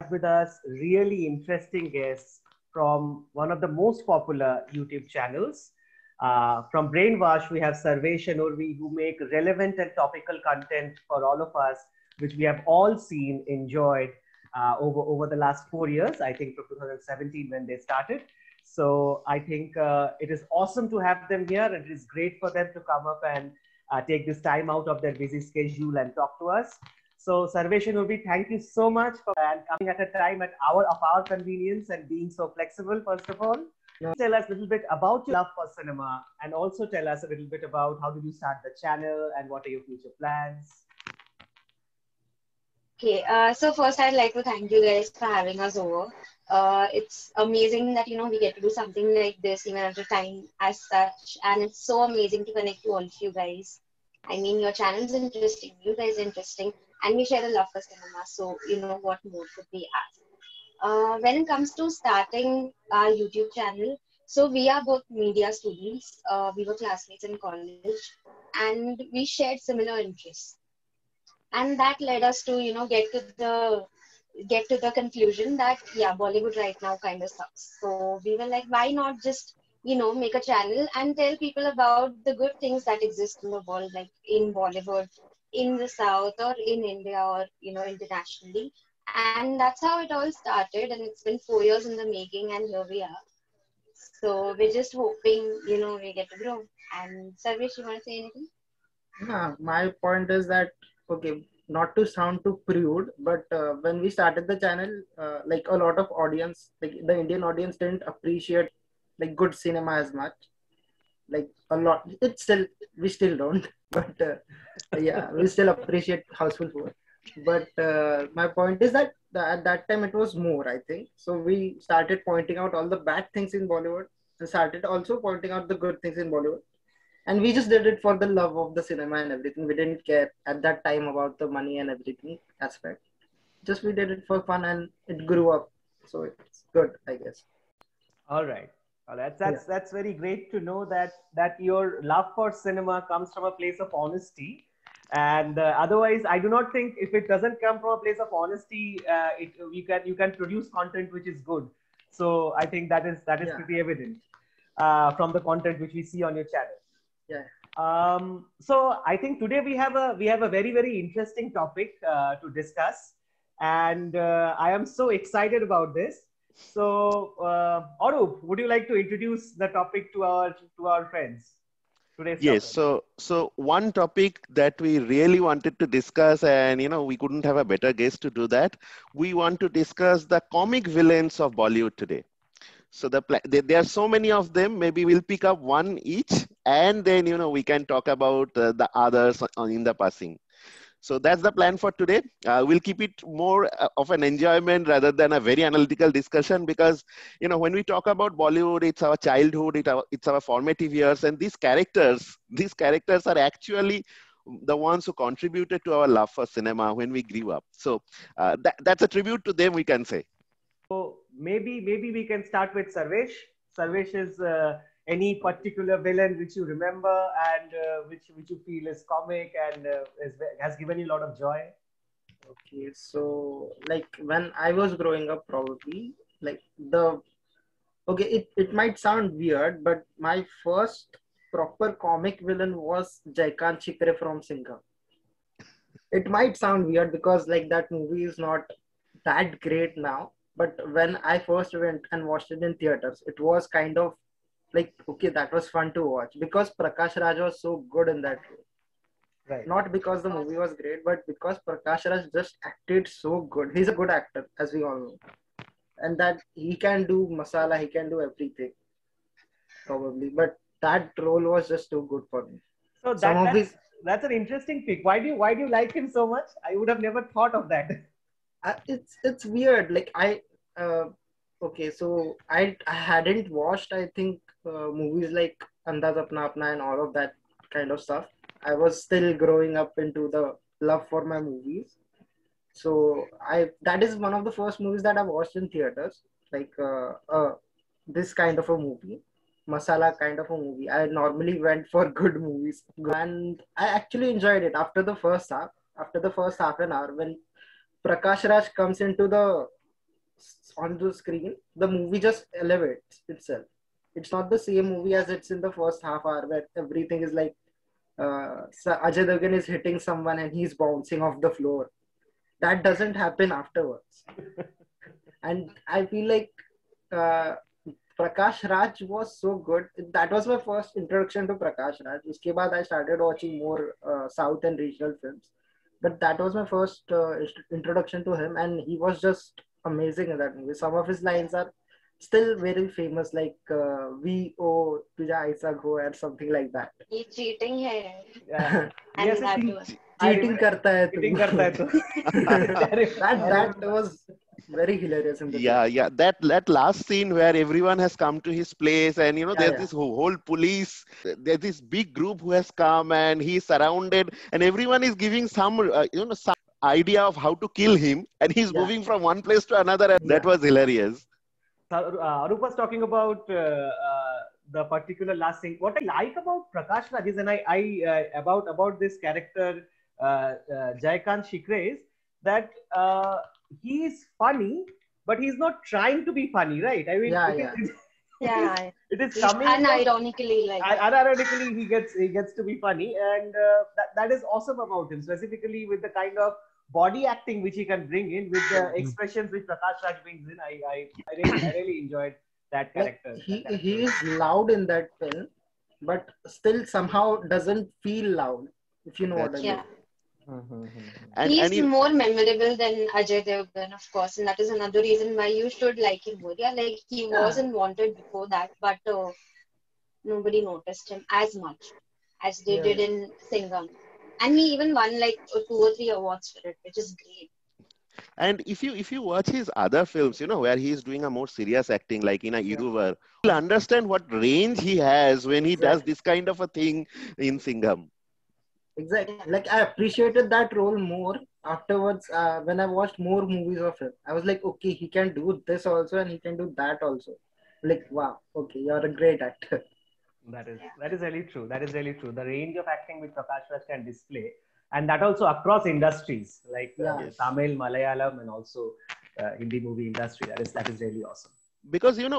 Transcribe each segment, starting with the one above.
with us really interesting guests from one of the most popular YouTube channels. From Brainwash, we have Sarvesh and Urvi, who make relevant and topical content for all of us, which we have all seen, enjoyed over the last 4 years, I think from 2017 when they started. So I think it is awesome to have them here, and it is great for them to come up and take this time out of their busy schedule and talk to us. So Sarvesh and Urvi, thank you so much for coming at a time at our convenience and being so flexible, first of all. Tell us a little bit about your love for cinema, and also tell us a little bit about how did you start the channel and what are your future plans? Okay, so first I'd like to thank you guys for having us over. It's amazing that we get to do something like this even at a time as such, and it's so amazing to connect to all of you guys. I mean, your channel's interesting, you guys are interesting, and we share a love for cinema. So what more could we ask? When it comes to starting our YouTube channel, so we are both media students. We were classmates in college, and we shared similar interests, and that led us to get to the conclusion that yeah, Bollywood right now kind of sucks. So we were like, why not just make a channel and tell people about the good things that exist in the world, like in Bollywood, in the South, or in India, or internationally. And that's how it all started, and it's been 4 years in the making, and here we are. So we're just hoping we get to grow. And Sarvesh, you want to say anything? Yeah, my point is that, okay, not to sound too prude, but when we started the channel, like a lot of audience, like the Indian audience didn't appreciate like good cinema as much. Like a lot, it's still, we still don't, but yeah, we still appreciate Houseful 4. But my point is that at that time it was more, I think. So we started pointing out all the bad things in Bollywood and started also pointing out the good things in Bollywood, and we just did it for the love of the cinema and everything. We didn't care at that time about the money and everything aspect. Just we did it for fun, and it grew up, so it's good, I guess. All right. That's very great to know that your love for cinema comes from a place of honesty, and otherwise, I do not think if it doesn't come from a place of honesty, you can produce content which is good. So I think that is pretty evident from the content which we see on your channel. Yeah. So I think today we have a very very interesting topic to discuss, and I am so excited about this. So, Arup, would you like to introduce the topic to our friends? Today's Yes, topic. so one topic that we really wanted to discuss, and we couldn't have a better guest to do that. We want to discuss the comic villains of Bollywood today. So there are so many of them. Maybe we'll pick up one each, and then we can talk about the others in the passing. So that's the plan for today. We'll keep it more of an enjoyment rather than a very analytical discussion, because when we talk about Bollywood, it's our childhood, it's our formative years, and these characters are actually the ones who contributed to our love for cinema when we grew up. So that's a tribute to them, we can say. So maybe we can start with Sarvesh. Sarvesh is any particular villain which you remember and which you feel is comic and has given you a lot of joy. Okay, so like when I was growing up, probably like it might sound weird, but my first proper comic villain was Jaikant Chikre from Singham. It might sound weird because like that movie is not that great now, but when I first went and watched it in theaters, it was kind of like, okay, that was fun to watch because Prakash Raj was so good in that role. Right. Not because the movie was great, but because Prakash Raj just acted so good. He's a good actor, as we all know. And that he can do masala, he can do everything, probably. But that role was just too good for me. So that's an interesting pick. Why do you like him so much? I would have never thought of that. It's weird. Like okay, so I hadn't watched, I think, movies like Andaz Apna Apna and all of that kind of stuff. I was still growing up into the love for my movies. So that is one of the first movies that I watched in theaters, like this kind of a movie, masala kind of a movie. I normally went for good movies, and I actually enjoyed it after the first half. After the first half an hour, when Prakash Raj comes into the on the screen, the movie just elevates itself. It's not the same movie as it's in the first half hour where everything is like Ajay Devgan is hitting someone and he's bouncing off the floor. That doesn't happen afterwards. And I feel like uh, Prakash Raj was so good. That was my first introduction to Prakash Raj. Uske baad I started watching more South and regional films. But that was my first introduction to him, and he was just amazing in that movie. Some of his lines are still very famous, like "We oh tuja aisa go" or something like that. He cheating hai. Yeah. And Yes, that he- was. Cheating karta hai tu. cheating karta hai tu. that was very hilarious in the Yeah. That last scene where everyone has come to his place, and there's this whole police. There's this big group who has come, and he's surrounded, and everyone is giving some some idea of how to kill him, and he's moving from one place to another, and that was hilarious. Arup was talking about the particular last thing. What I like about Prakash Raj is, and I about this character Jaykant Shikre, is that he is funny, but he's not trying to be funny, right? I mean, Yeah. it is He's coming unironically like. unironically he gets to be funny, and that is awesome about him, specifically with the kind of body acting which he can bring in, with the expressions which Prakash Raj brings in. I really enjoyed that character. He is loud in that film, but still somehow doesn't feel loud, if you know what I mean. Yeah. And He's more memorable than Ajay Devgan, of course, and that is another reason why you should like him more. Yeah, like he wasn't wanted before that, but nobody noticed him as much as they did in Singham. And he even won like 2 or 3 awards for it, which is great. And if you watch his other films, where he's doing a more serious acting, like in a Iruvar, you'll understand what range he has when he does this kind of a thing in Singham. Exactly. Like I appreciated that role more afterwards when I watched more movies of him. I was like, okay, he can do this also and he can do that also. Like, wow, okay, you're a great actor. That is really true. That is really true. The range of acting which Prakash Raj can display, and that also across industries like Tamil, Malayalam, and also Hindi movie industry. That is really awesome. Because a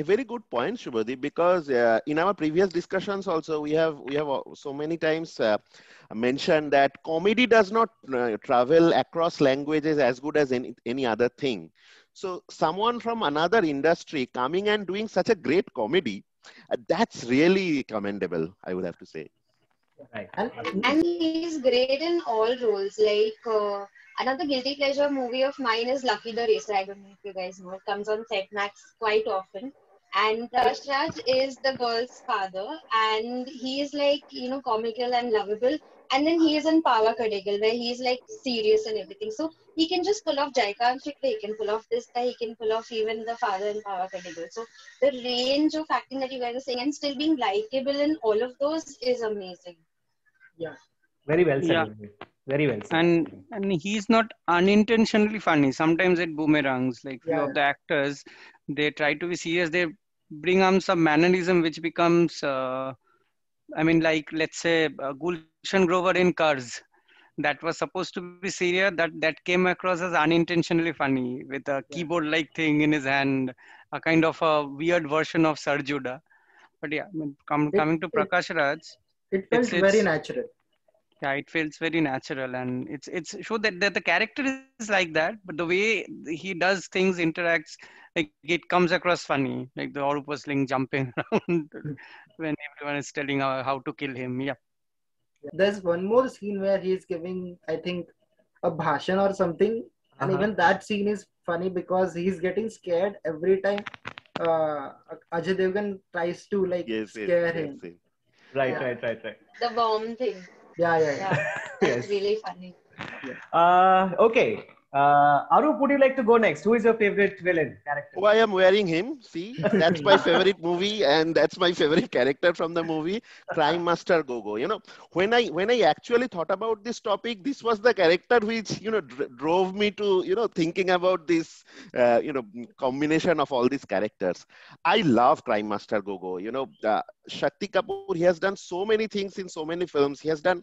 very good point, Shubhadeep, because in our previous discussions also we have so many times mentioned that comedy does not travel across languages as good as any other thing. So someone from another industry coming and doing such a great comedy, that's really commendable, I would have to say. Right. And he's great in all roles. Like another guilty pleasure movie of mine is Lucky the Racer. I don't know if you guys know. It comes on Set Max quite often. And Prakash Raj is the girl's father, and he is like, comical and lovable. And then he is in Pawa Kadegal, where he's like serious and everything. So he can just pull off Jaykant Shikre, he can pull off this guy, he can pull off even the father in Pawa Kadegal. So the range of acting that you guys are saying and still being likable in all of those is amazing. Yeah. Very well said. Yeah. Very well said. And he's not unintentionally funny. Sometimes it boomerangs. Like few of the actors, they try to be serious. They bring on some mannerism which becomes, like let's say Gulshan Grover in Cars. That was supposed to be serious. That came across as unintentionally funny with a keyboard-like thing in his hand, a kind of a weird version of Sarjuda. But yeah, coming to Prakash Raj, it felt very natural. Yeah, it feels very natural, and it's show that the character is like that, but the way he does things, interacts, like it comes across funny, like the Oropus Link jumping around when everyone is telling how to kill him. Yeah. There's one more scene where he's giving, I think, a bhashan or something, and even that scene is funny because he's getting scared every time Ajay Devgan tries to scare him. Right. The bomb thing. Yeah. That's really funny. Okay. Arup, would you like to go next? Who is your favorite villain character? Oh, I am wearing him. See, that's my favorite movie, and that's my favorite character from the movie, Crime Master Gogo. When I actually thought about this topic, this was the character which drove me to thinking about this combination of all these characters. I love Crime Master Gogo. Shakti Kapoor, he has done so many things in so many films. He has done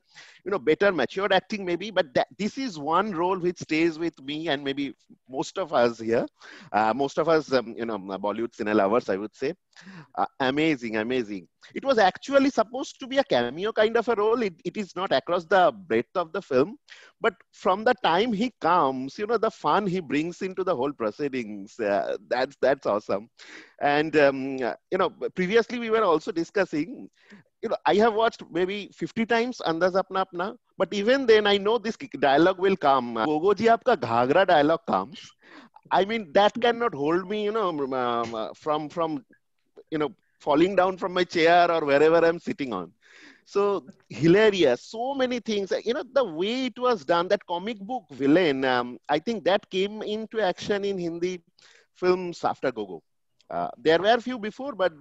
better matured acting maybe, but this is one role which stays with me and maybe most of us here, most of us, Bollywood cine lovers, I would say. Amazing, amazing. It was actually supposed to be a cameo kind of a role. It is not across the breadth of the film, but from the time he comes, the fun he brings into the whole proceedings, that's awesome. And, previously we were also discussing, I have watched maybe 50 times Andaz Apna Apna, but even then I know this dialogue will come. Gogo ji aapka ghagra dialogue comes. I mean, that cannot hold me, from falling down from my chair or wherever I'm sitting on. So hilarious, so many things. The way it was done, that comic book villain, I think that came into action in Hindi films after Gogo. There were a few before, but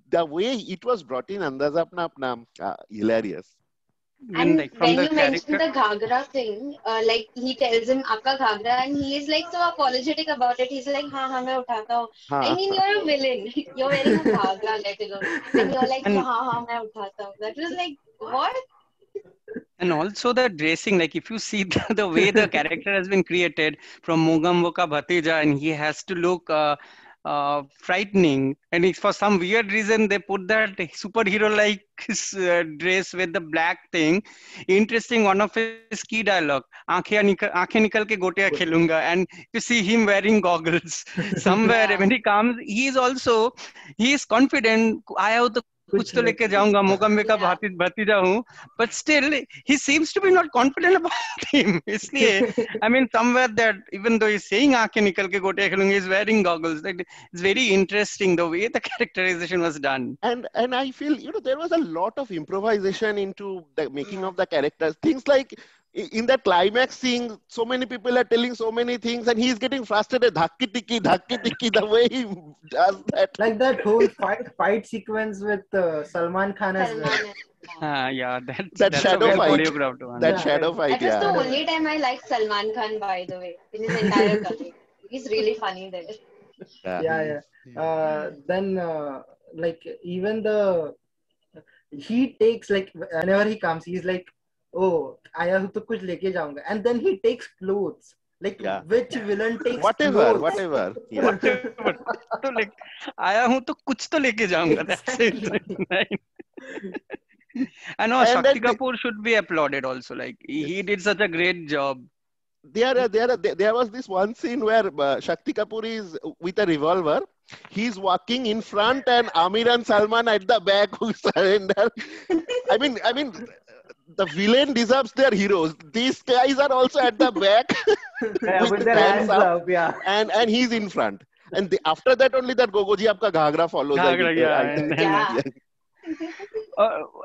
the way it was brought in, Andaz Apna Apna, hilarious. And when you mentioned the ghagra thing, like he tells him "Aapka ghagra," and he is like so apologetic about it. He's like, "हाँ हाँ मैं उठाता हूँ." I mean, you're a villain. You're wearing a ghagra, let alone, and you're like, "हाँ हाँ मैं उठाता हूँ." That was like, what? And also the dressing, like if you see the way the character has been created from Mogambo Ka Bhatija, and he has to look frightening, and it's for some weird reason they put that superhero like dress with the black thing. Interesting, one of his key dialogue, aankhein nikal ke gotiya khelunga, and you see him wearing goggles somewhere. When he comes, he is confident, aaya ho to कुछ तो लेके जाऊंगा, मोगम्बे का भतीजा हूँ, but still he seems to be not confident about him. इसलिए I mean somewhere that even though he's saying आंखें निकल के गोटियां खेलूंगी, he's wearing goggles. It's very interesting the way the characterization was done. And I feel there was a lot of improvisation into the making of the characters. Things like in that climax scene, so many people are telling so many things, and he's getting frustrated. Dhakki tikki, the way he does that. Like that whole fight sequence with Salman Khan as well. Yeah, that's shadow fight. That shadow fight. That was the only time I liked Salman Khan, by the way, in his entire career. He's really funny there. Yeah. Then, like, even he takes, like, whenever he comes, he's like, oh, आया हूँ तो कुछ लेके जाऊंगा, and then he takes clothes. Like, which villain takes whatever. Yeah. Whatever. तो like, आया हूँ तो कुछ तो लेके जाऊंगा. That's it. And Shakti Kapoor should be applauded also. Like he did such a great job. There was this one scene where Shakti Kapoor is with a revolver. He's walking in front, and Amir and Salman at the back who surrender. I mean, the villain deserves their heroes. These guys are also at the back with their hands up. And he's in front. And after that only that Gogo ji aapka ghagra follows.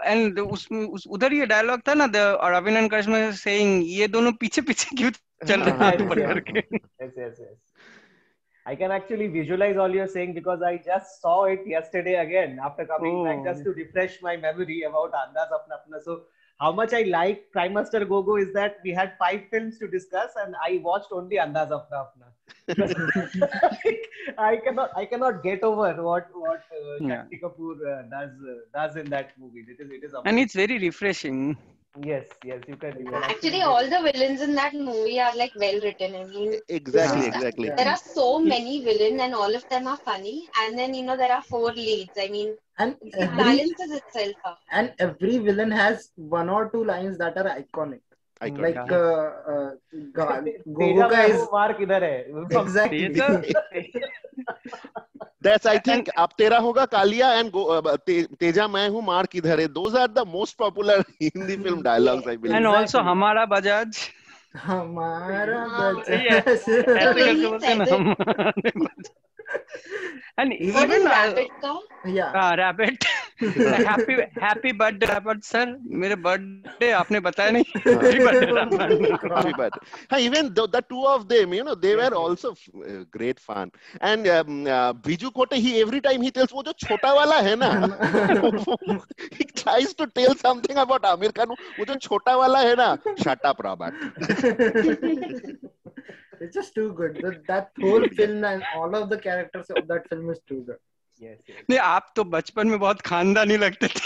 And उधर ये dialogue था ना, the Ravi and Krishna saying ये दोनों पीछे पीछे क्यों चल रहे हैं. Yes. I can actually visualize all you're saying because I just saw it yesterday again after coming back just to refresh my memory about Andaz Apna Apna. So how much I like Prime Minister Gogo is that we had 5 films to discuss and I watched only Andaz Apna Apna. I cannot get over what Shakti Kapoor does in that movie. It is amazing. And it's very refreshing. Yes, you can. Actually, all the villains in that movie are like well written. I mean, exactly. There are so many villains, and all of them are funny. And then there are 4 leads. I mean, it balances itself out. And every villain has 1 or 2 lines that are iconic. Like Gogo ka is Mark idhar hai. Exactly. That's I think Ab Tera Hoga Kalia and Teja Main Hu Mark Idhar Hai. Those are the most popular Hindi film dialogues, I believe. And also Hamara Bajaj. Hamara Bajaj. And even Rabbit Rabbit. Happy birthday, Rabbit sir. मेरे birthday आपने बताया नहीं. Happy birthday. Even the 2 of them, they were also great fun. And Biju Kote, every time he tells, वो जो छोटा वाला है ना, he tries to tell something about Amir Khan. वो जो छोटा वाला है ना, shut up, Robert. It's just too good. That whole film and all of the characters of that film is too good. Yes. नहीं, आप तो बचपन में बहुत खानदानी लगते थे.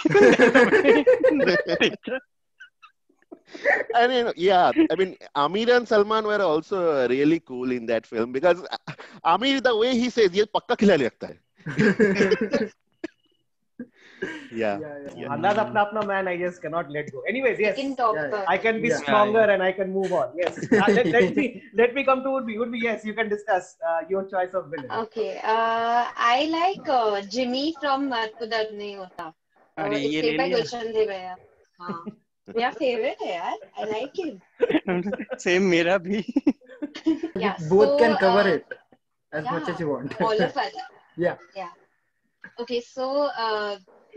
I mean, yeah, I mean, Amir and Salman were also really cool in that film because Amir, the way he says, "ये पक्का खिलाड़ी लगता है." Yeah. Anda's apna apna man, I just cannot let go. Anyways, We yes, can talk about I can be it. stronger and I can move on. Yes, let me come to Urbi. Urbi, yes, you can discuss your choice of villain. Okay. I like Jimmy from Mad Pudar Nahi Hota. अरे It's ये played ले by लिया Gulshan Devraya. हाँ. मेरा favorite है यार. I like him. Same मेरा भी. Yeah. Both can So, cover it as much yeah, as you want. all of us. Yeah. Yeah. Okay, so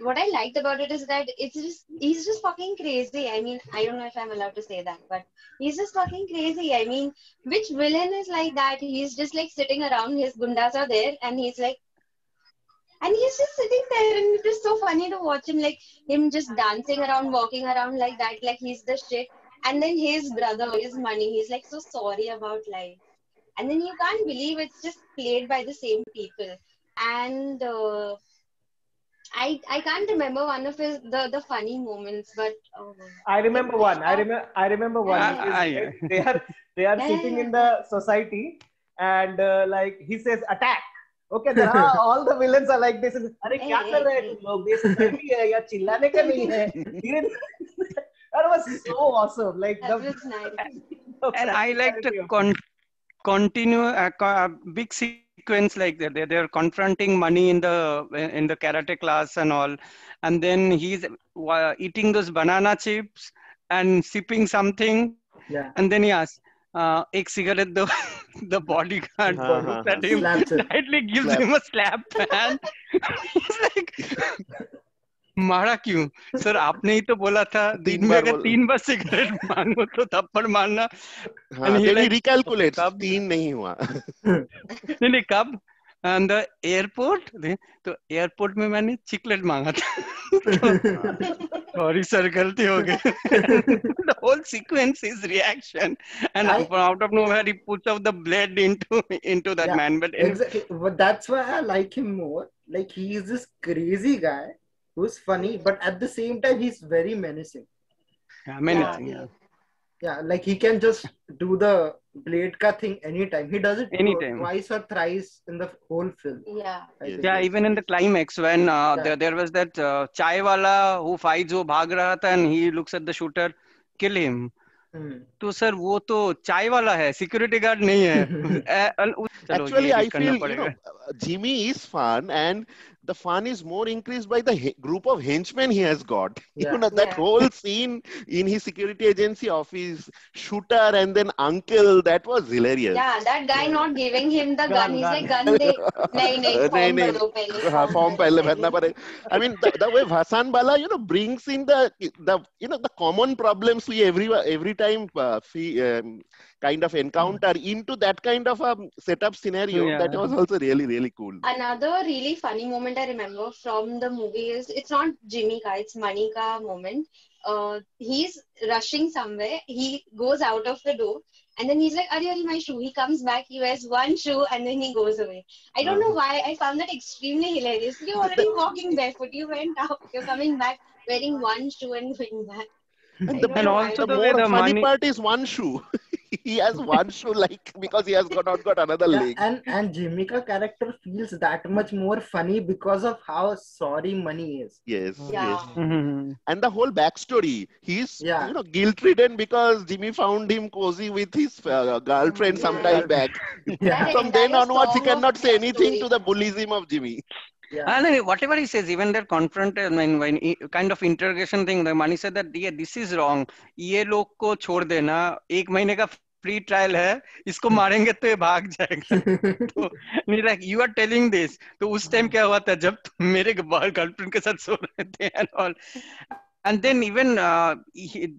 what I liked about it is that he's just fucking crazy. I mean, I don't know if I'm allowed to say that, but he's just fucking crazy. I mean, which villain is like that? He's just like sitting around, his gundas are there, and he's just sitting there, and it is so funny to watch him, like him just dancing around, walking around like that, like he's the shit. And then his brother, his money, he's like so sorry about life. And then you can't believe it's just played by the same people. And I can't remember one of the funny moments, but I remember one. I remember one. Yeah. They are sitting in the society, and like he says, attack. Okay, there are all the villains are like this. अरे क्या कर रहे हैं तुम लोग? बेइज्जती है या चिल्लाने का नहीं है? That was so awesome. Like that was nice. And I liked the continue big sequence like that. They're confronting money in the karate class and all, and then he's eating those banana chips and sipping something, and then he asks, "Ek cigarette do." The bodyguard looks at him, tightly gives him a slap, and he's like, मारा क्यों sir? आपने ही तो बोला था दिन में अगर 3 बार cigarette मांगो तो थप्पड़ मारना. हाँ, then he recalculates. 3 नहीं हुआ. नहीं कब? And the airport, तो एयरपोर्ट में मैंने चिकलेट मांगा था. सॉरी सर, गलती हो गई. The whole sequence is reaction, and out of nowhere he puts out the blade into that man. But exactly, but that's why I like him more. Like he is this crazy guy who's funny, but at the same time he's very menacing. Yeah, like he can just do the blade ka thing anytime. He does it twice or thrice in the whole film. Yeah. Even in the climax when there was that chai wala who fights, wo bhag raha tha, and he looks at the shooter, kill him. तो sir वो तो चाय वाला है, security guard नहीं है. Actually, I feel Jimmy is fun, and the fun is more increased by the group of henchmen he has got. That whole scene in his security agency office, shooter and then uncle, that was hilarious. Yeah, that guy not giving him the gun. He's like, gun de. Nahi, form pehle bharna pade. I mean, the way Bhasan Bala, brings in the common problems we every time kind of encounter into that kind of a setup scenario. That was also really, really cool. Another really funny moment I remember from the movie is, it's not Jimmy ka, it's Mani ka moment. He's rushing somewhere. He goes out of the door, and then he's like, "Are my shoe?" He comes back, he wears one shoe, and then he goes away. I don't know why. I found that extremely hilarious. You're already walking barefoot. You went out. You're coming back wearing one shoe and going back. And the more funny part is one shoe. He has one shoe, like, because he has not got another leg. And Jimmy ka character feels that much more funny because of how sorry Money is. Yes. Mm-hmm. And the whole backstory, he's guilt-ridden because Jimmy found him cozy with his girlfriend sometime back. From then onwards, he cannot say anything to the bullyism of Jimmy. And whatever he says, even that when kind of interrogation thing, the Mani said that this is wrong. ये लोग को छोड़ देना, 1 महीने का free trial है, इसको मारेंगे तो ये भाग जाएगा. तो like you are telling this. तो उस टाइम क्या हुआ था जब मेरे गर्लफ्रेंड के साथ सो रहे थे and all. And then even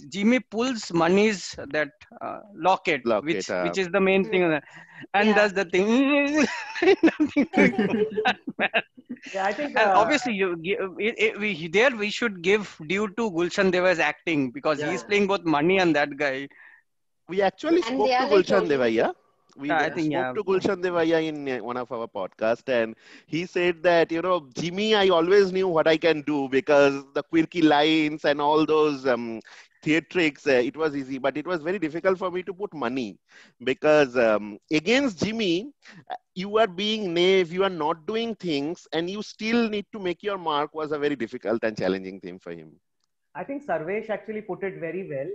Jimmy pulls Mani's that locket, which is the main thing, and does the thing. I think obviously we should give due to Gulshan Deva's acting, because he's playing both Mani and that guy. We actually spoke to Gulshan Devaya. We I think, spoke to Gulshan Devaya in one of our podcasts, and he said that, Jimmy, I always knew what I can do because the quirky lines and all those theatrics, it was easy, but it was very difficult for me to put money because against Jimmy, you are being naive, you are not doing things, and you still need to make your mark was a very difficult and challenging thing for him. I think Sarvesh actually put it very well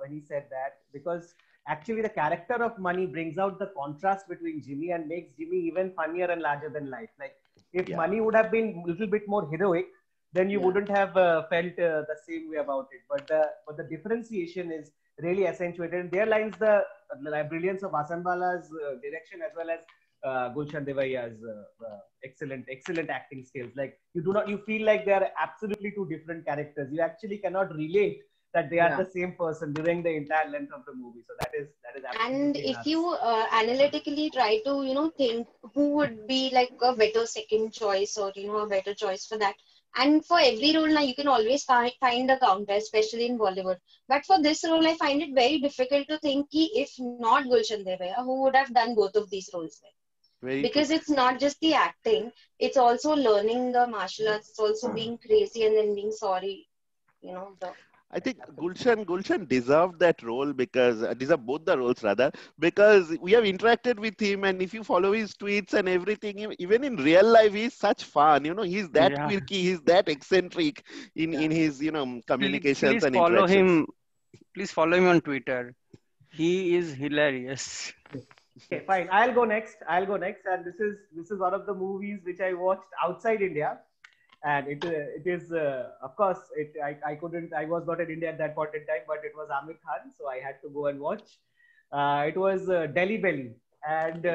when he said that, because actually the character of Money brings out the contrast between Jimmy and makes Jimmy even funnier and larger than life. Like if Money would have been a little bit more heroic, then you wouldn't have felt the same way about it. But the differentiation is really accentuated. And there lies the brilliance of Asan Bala's direction, as well as Gulshan Devaiya's excellent acting skills. Like you feel like they are absolutely two different characters. You actually cannot relate that they are the same person during the entire length of the movie. So that is absolutely And if you analytically try to think who would be like a better second choice, or a better choice for that. And for every role now, you can always find a counter, especially in Bollywood. But for this role, I find it very difficult to think if not Gulshan Devaiya, who would have done both of these roles because it's not just the acting, it's also learning the martial arts, it's also being crazy and then being sorry, I think Gulshan deserved that role because deserve both the roles rather, because we have interacted with him, and if you follow his tweets and everything, even in real life, he's such fun. He's that quirky, he's that eccentric in his communications please and follow interactions. Please follow him on Twitter. He is hilarious. Okay, fine. I'll go next. And this is one of the movies which I watched outside India. And it is of course I was not in India at that point in time, but it was Aamir Khan, so I had to go and watch. It was Delhi Belly, and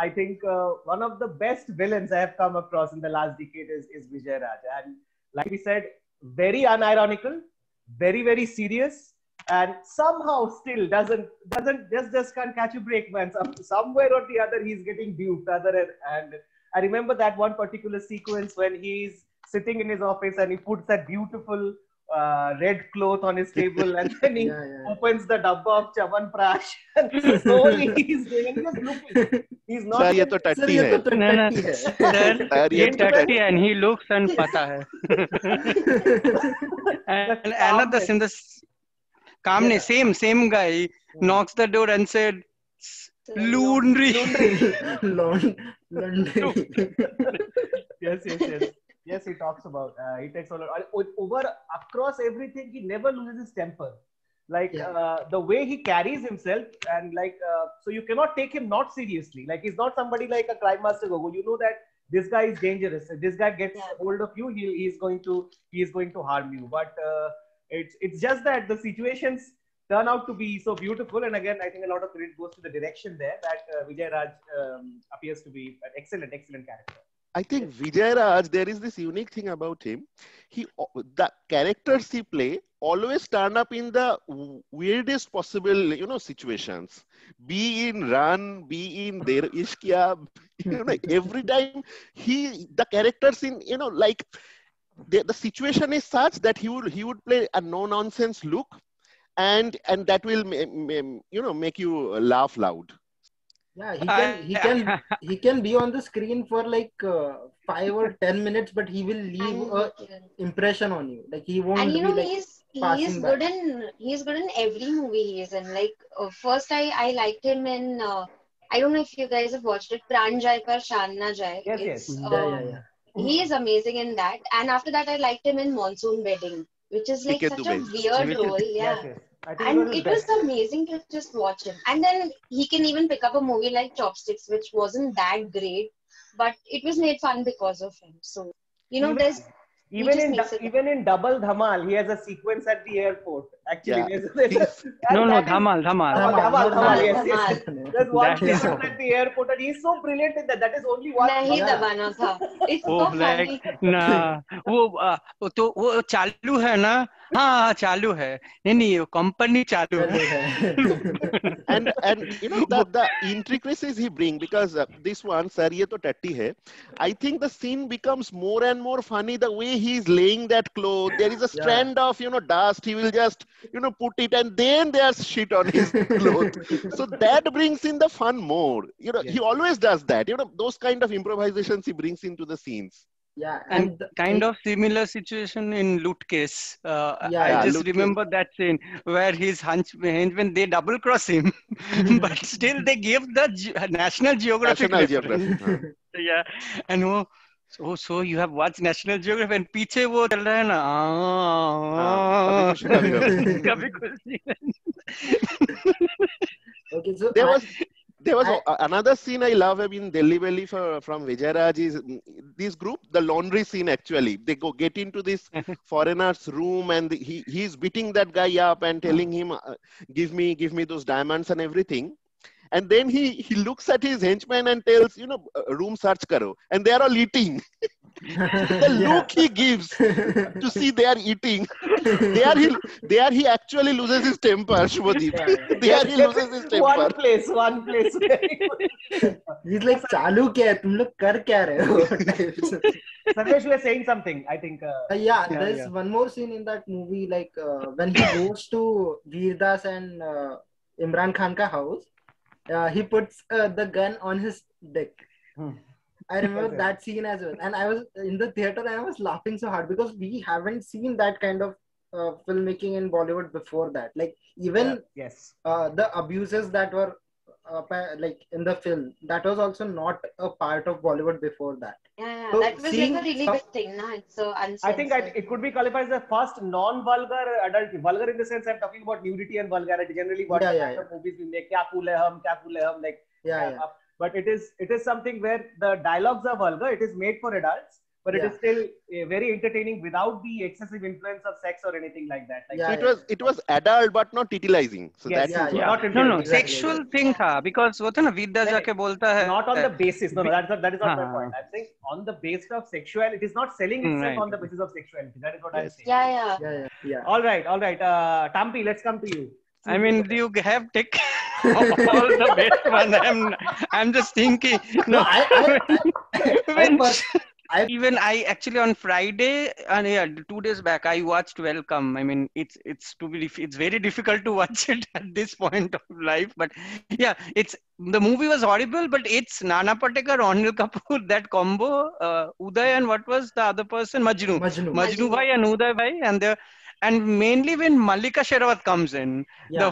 I think one of the best villains I have come across in the last decade is Vijay Raj, and like we said, very unironical, very serious, and somehow still doesn't just can't catch a break, man. Somewhere or the other he's getting duped. And I remember that one particular sequence when he's sitting in his office and he puts that beautiful red cloth on his table, and then he opens the dabba of Chyawanprash, and slowly he's doing, and just looking. He's not. Sir, ये तो टट्टी है. Sir, ये टट्टी है, and he looks and पता है. And another in the Kamne, same guy knocks the door and said, laundry. Yes, he talks about he takes over across everything. He never loses his temper. Like the way he carries himself, and so you cannot take him not seriously. Like he's not somebody like a crime master Gogo. You know that this guy is dangerous. If this guy gets hold of you, he is going to harm you. But it's just that the situations turn out to be so beautiful. And again, I think a lot of credit goes to the direction there, that Vijay Raj appears to be an excellent character. I think Vijay Raj, there is this unique thing about him. The characters he play always turn up in the weirdest possible, situations. Be in Run, be in Der Ishq Kya, every time the characters in, like the situation is such that he would play a no-nonsense look, and that will make you laugh loud. Yeah, he can be on the screen for like 5 or 10 minutes, but he will leave an impression on you. Like he won't. And be like he's good in every movie he is in. Like first I liked him in I don't know if you guys have watched it, Pran Jai Par Shaan Na Jaye. Yes. Yeah. He is amazing in that. And after that I liked him in Monsoon Wedding, which is like such a weird role. Yeah. Yes. And it was amazing to just watch him. And then he can even pick up a movie like Chopsticks, which wasn't that great, but it was made fun because of him. So, there's even in Double Dhamal, he has a sequence at the airport. Actually, no, Dhamal. Dhamal, yes. There's one sequence at the airport, and he's so brilliant in that. That is only one. Nahi dabana tha. It's so funny. ना वो चालू है ना, हाँ चालू है, नहीं company चालू है. and the intricacies he bring, because this one, sir, ye to tatti hai. I think the scene becomes more and more funny the way he's laying that cloth. There is a strand of dust. He will just put it, and then there's shit on his cloth. So that brings in the fun more. He always does that. Those kind of improvisations he brings into the scenes. Yeah, And kind of similar situation in Loot Case. I just remember that scene where his henchmen, they double cross him, but still they give the National Geographic reference. Yeah, and so you have watched National Geographic and पीछे वो चल रहा है ना कभी खुशी Okay, so there was another scene I love in Delhi Belly from Vijay Raj is this group, the laundry scene actually. They get into this foreigner's room and he's beating that guy up and telling him, give me those diamonds and everything. And then he looks at his henchman and tells, room search karo. And they are all eating. The look he gives to see they are eating. There he actually loses his temper, Shubhadeep. There he loses his temper. One place. He's like, chalu kya hai? Tum log kar kya rahe ho? Sarvesh, you were saying something, I think. There's one more scene in that movie, like when he goes to Veerdas and Imran Khan ka house. He puts the gun on his dick. I remember that scene as well. And I was in the theater and I was laughing so hard because we haven't seen that kind of filmmaking in Bollywood before that. Like even the abuses that were like in the film, that was also not a part of Bollywood before that. Yeah, so that was like a really big thing. No? It's so uncensored. I think it could be qualified as the first non-vulgar adult. Vulgar in the sense I'm talking about nudity and vulgarity. Generally, what movies we make, kya cool hai hum, like but it is something where the dialogues are vulgar. It is made for adults, but it is still very entertaining without the excessive influence of sex or anything like that. Like, so it was adult but not titillizing. So no, sexual thing tha because वो था ना विद्या जाके बोलता है. Not on the basis. No, that is not my point. I'm saying on the basis of sexuality. It is not selling itself on the basis of sexuality. That is what I'm saying. Yeah. All right. Tampi, let's come to you. I mean, you have taken all the best one. I'm just thinking. No, I actually on Friday and 2 days back I watched Welcome. I mean, it's very difficult to watch it at this point of life, but yeah, the movie was horrible, but it's Nana Patekar, Anil Kapoor, that combo, Uday and what was the other person, Majnu bhai and Uday bhai, and mainly when Mallika Sherawat comes in, the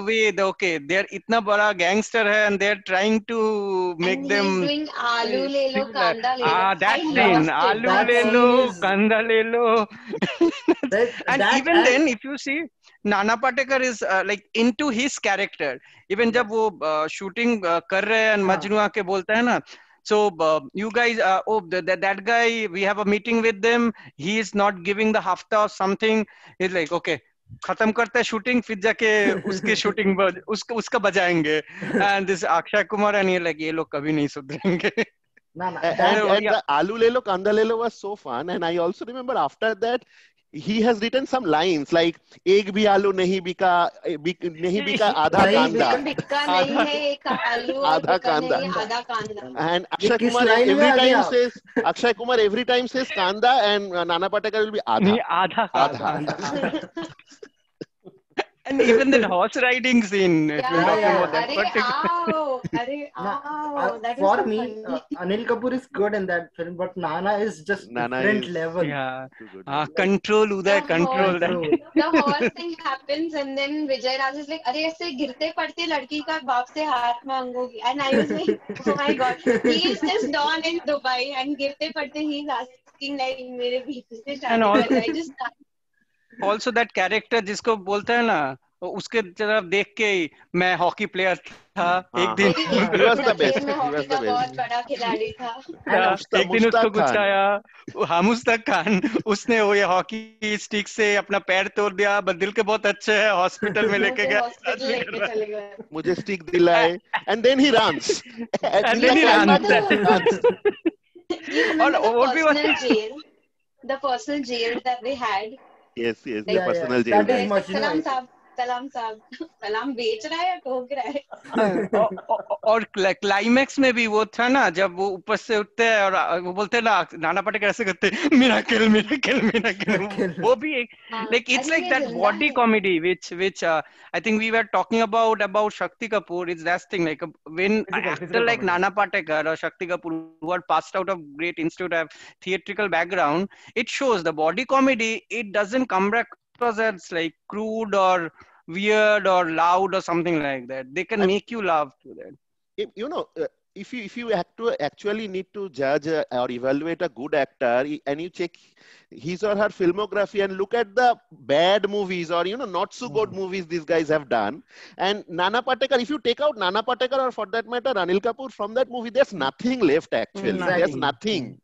way they're itna bada gangster hai and they're trying to make them doing Aalu Le Lo Kanda Le Lo. That scene, Aalu Le Lo Kanda Le Lo. And even then, if you see, Nana Patekar is like into his character. Even जब वो shooting कर रहे हैं and Majnu आके बोलता है ना. So you guys, that guy, we have a meeting with them. He is not giving the hafta or something. He's like, okay, खत्म करते हैं shooting, फिर जाके उसके shooting उसका बजाएंगे. And this Akshay Kumar and he like, ये लोग कभी नहीं सुधरेंगे. And the Aalu Le Lo Kanda Le Lo was so fun. And I also remember after that, he has written some lines like एक भी आलू नहीं बिका आधा कांदा and Akshay Kumar every time says kanda and Nana Patekar will be आधा. And even that horse riding scene. For me, Anil Kapoor is good in that film, but Nana is just different level. Yeah. Control, Uday, control. The horse thing happens and then Vijay Raj is like, अरे ऐसे गिरते पड़ते लड़की का बाप से हाथ मांगोगी. And I was like, oh my god, he is just Don in Dubai and गिरते पड़ते he is asking like मेरे बीच से शादी कर. I just can't. Also that character जिसको बोलता है ना उसके तरफ देख के ही मैं हॉकी प्लेयर था एक दिन बहुत बड़ा खिलाड़ी था एक दिन उसको गुस्साया मुस्तक खान उसने वो ये हॉकी स्टिक से अपना पैर तोड़ दिया दिल के बहुत अच्छे है हॉस्पिटल में लेके गया मुझे स्टिक दिलाए and then he runs the personal jail that they had. Yes, the personal jail. That is Majnu. कलाम साहब कलाम बेच रहा है या ठोक रहा है? और क्लाइमैक्स में भी वो था ना, जब वो ऊपर से उठते हैं और वो बोलते हैं ना, नाना पाटेकर ऐसे करते हैं, मिराकल मिराकल मिराकल, वो भी एक like it's अरे like ये that जिंदा body है। comedy which I think we were talking about Shakti Kapoor. It's that thing, like when actor like comedy. Nana Patekar or Shakti Kapoor, who are passed out of great institute, have theatrical background, it shows the body comedy. It doesn't come across as like crude or weird or loud or something like that. They can make you laugh to that. If you actually need to judge or evaluate a good actor, and you check his or her filmography and look at the bad movies or not so good movies these guys have done, and Nana Patekar, if you take out Nana Patekar or for that matter Anil Kapoor from that movie, there's nothing left actually. There's nothing.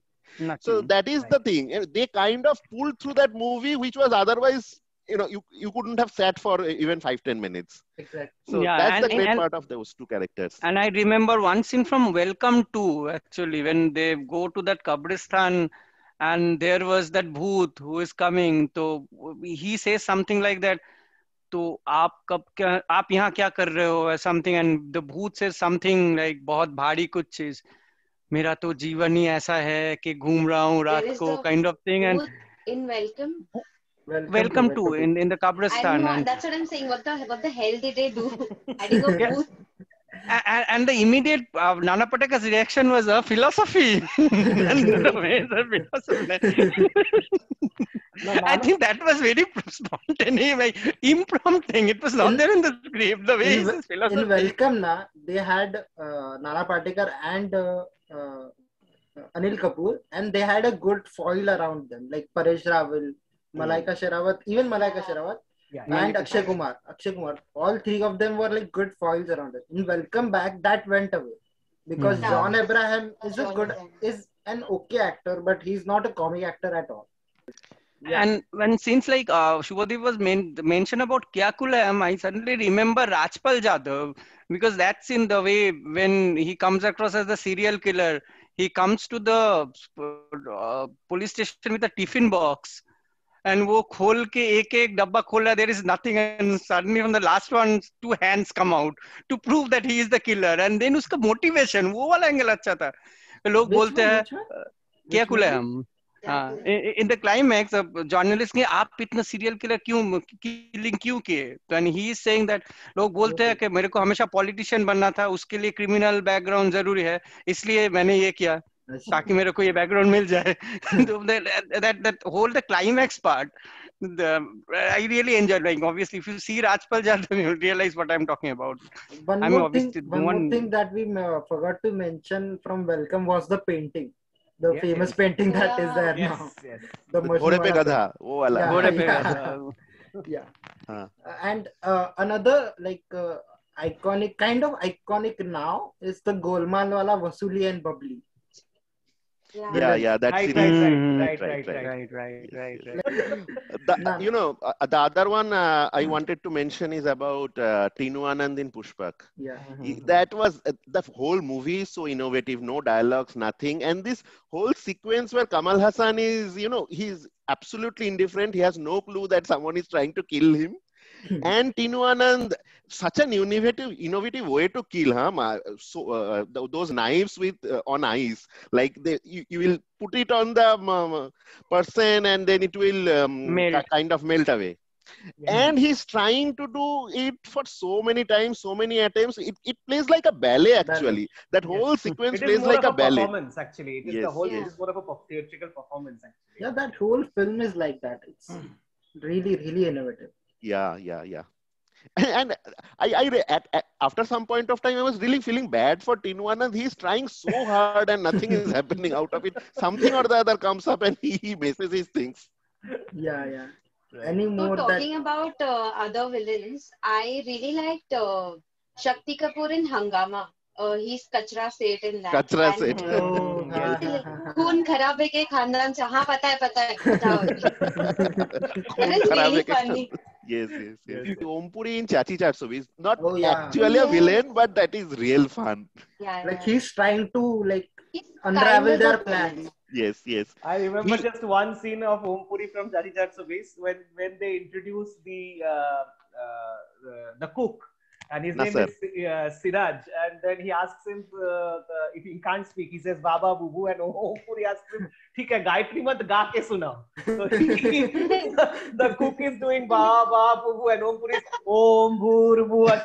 So that is the thing. They kind of pulled through that movie, which was otherwise, you couldn't have sat for even 5-10 minutes. Exactly. So Yeah, that's the great part of those two characters. And I remember one scene from Welcome to, actually, when they go to that Kabristan and there was that bhoot who is coming. So he says something like that. तो आप यहाँ क्या कर रहे हो, or something, and the bhoot says something like बहुत भारी कुछ चीज, मेरा तो जीवन ही ऐसा है कि घूम रहा हूँ रात को, kind of thing. And in welcome to in the Kabristan. And that's what I'm saying. What the hell did they do? Adding a booth. And the immediate Nana Patekar's reaction was a philosophy. I think that was very spontaneous, like impromptu thing. It was not there in the script. The way he says philosophy. In Welcome, they had Nana Patekar and Anil Kapoor, and they had a good foil around them, like Paresh Rawal, Malaika Sherawat, even Malaika Sherawat, and Akshay Kumar. All three of them were like good foils around it. In Welcome Back, that went away because John Abraham is an okay actor, but he's not a comic actor at all. Yeah. And when scenes like Shubhadeep was mentioned about Kya Kulayam, I suddenly remember Rajpal Jadhav, because that's in the way when he comes across as the serial killer. He comes to the police station with a tiffin box, and वो खोल के एक डब्बा खोला, there is nothing, and suddenly from the last one 2 hands come out to prove that he is the killer, and then उसका motivation, वो वाला angle अच्छा था. लोग बोलते हैं क्या कुलैम, in the climax journalist ने आप इतना serial killer killing क्यों किए, तो and he is saying that लोग बोलते हैं कि मेरे को हमेशा politician बनना था, उसके लिए criminal background जरूरी है, इसलिए मैंने ये किया ताकि मेरे को ये background मिल जाए. that whole the climax part, I really enjoyed. Like obviously, if you see Rajpal Jadhav, you'll realize what I'm talking about. One more thing that we forgot to mention from Welcome was the painting. The famous painting that is there now. Yes. The Ghode pe gadha, wo wala. Ghode pe gadha. Yeah. And another like iconic now is the Golmaal wala Vasuli and Bubbly. Yeah, that's right. The other one I wanted to mention is about Tinu Anand in Pushpak. Yeah. That was the whole movie is so innovative, no dialogues, nothing, and this whole sequence where Kamal Hassan is, he's absolutely indifferent. He has no clue that someone is trying to kill him. And Tinu Anand, such an innovative way to kill, those knives with on ice, like you will put it on the person and then it will kind of melt away. Yeah. And he's trying to do it for so many times, so many attempts. It plays like a ballet actually. That whole sequence plays like a ballet. Performance actually. It is the whole. It is more of a theatrical performance actually. Yeah, that whole film is like that. It's really, really innovative. Yeah. And after some point of time, I was really feeling bad for Tinu Anand. He's trying so hard and nothing is happening out of it. Something or the other comes up and he messes his things. Yeah. So talking about other villains, I really liked Shakti Kapoor in Hangama. He's Kachra Seth in that. Kachra Seth. खून खराबे के खानदान से, हाँ पता है. It is really funny. Yes. Om Puri in Chachi Chatso is not actually a villain, but that is real fun. Like he's trying to unravel their plans. Yes. I remember just one scene of Om Puri from Chachi Chatso when they introduce the the cook, and his name Nasser. is Siraj. And then he asks him if he can't speak, he says Baba Bubu, and Puri asks him, "ठीक है, गायत्री मत गा के सुनाओ." So the cook is doing Baba Bubu, and Puri is Om Bhur Bhuva.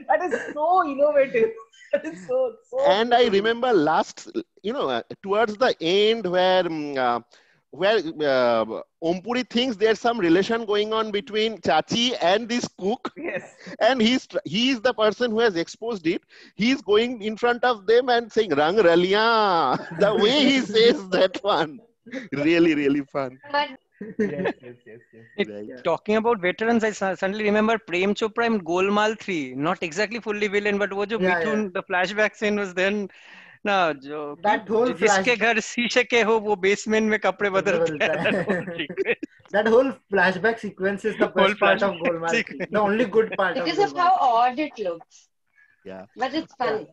That is so innovative. That is so. And I remember last, towards the end where Om Puri thinks there's some relation going on between Chachi and this cook. Yes. And he is the person who has exposed it. He's going in front of them and saying Rang Raliya. The way he says that one, really, really fun. But Yes. Right. Talking about veterans, I suddenly remember Prem Chopra in Golmaal 3. Not exactly fully villain, but वो जो Mithun, the flashback scene was then. ना जो That whole जिसके घर शीशे के हो वो बेसमेंट में कपड़े बदलता है. That whole flashback sequence is the best part of Golmaal. The only good part because of of how odd it looks. Yeah. But it's fun.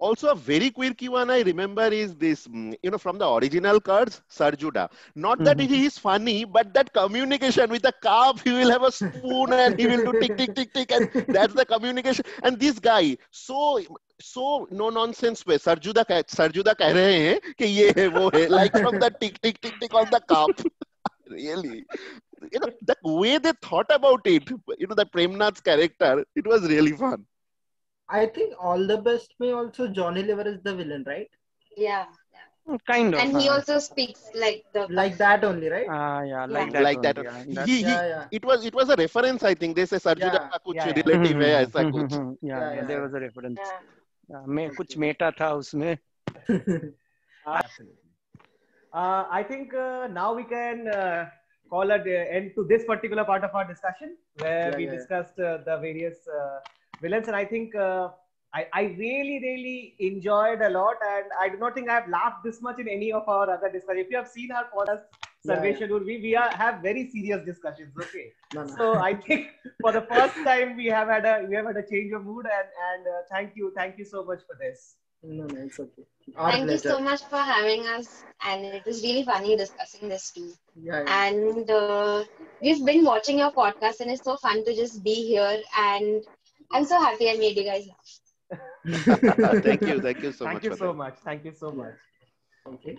Also, a very quirky one I remember is this, from the original cards, Sarjuda. Not that he is funny, but that communication with the cup, he will have a spoon and he will do tick, tick, tick, tick, and that's the communication. And this guy, so no nonsense way, Sarjuda कह रहे हैं कि ये है वो है, like from the tick, tick, tick, tick on the cup. Really. The way they thought about it, that Premnath's character, it was really fun. I think All the Best may also Johnny Lever is the villain, right? Yeah. Kind of. And he also speaks like that only, right? Yeah, like that. Yeah. It was a reference, I think. They say Sarjuda का कुछ relative है ऐसा कुछ. Yeah, there was a reference. मैं कुछ Meta था उसमें. Absolutely. I think now we can call an end to this particular part of our discussion where we discussed the various villains, and I think I really, really enjoyed a lot, and I do not think I have laughed this much in any of our other discussions. If you have seen our podcast, Sarveshan, we have very serious discussions. Okay, so I think for the first time we have had a change of mood, and thank you so much for this. No, it's okay. Thank you so much for having us, and it was really funny discussing this too. And we've been watching your podcast, and it's so fun to just be here, and I'm so happy I made you guys laugh. Thank you so much. Thank you so much. Okay.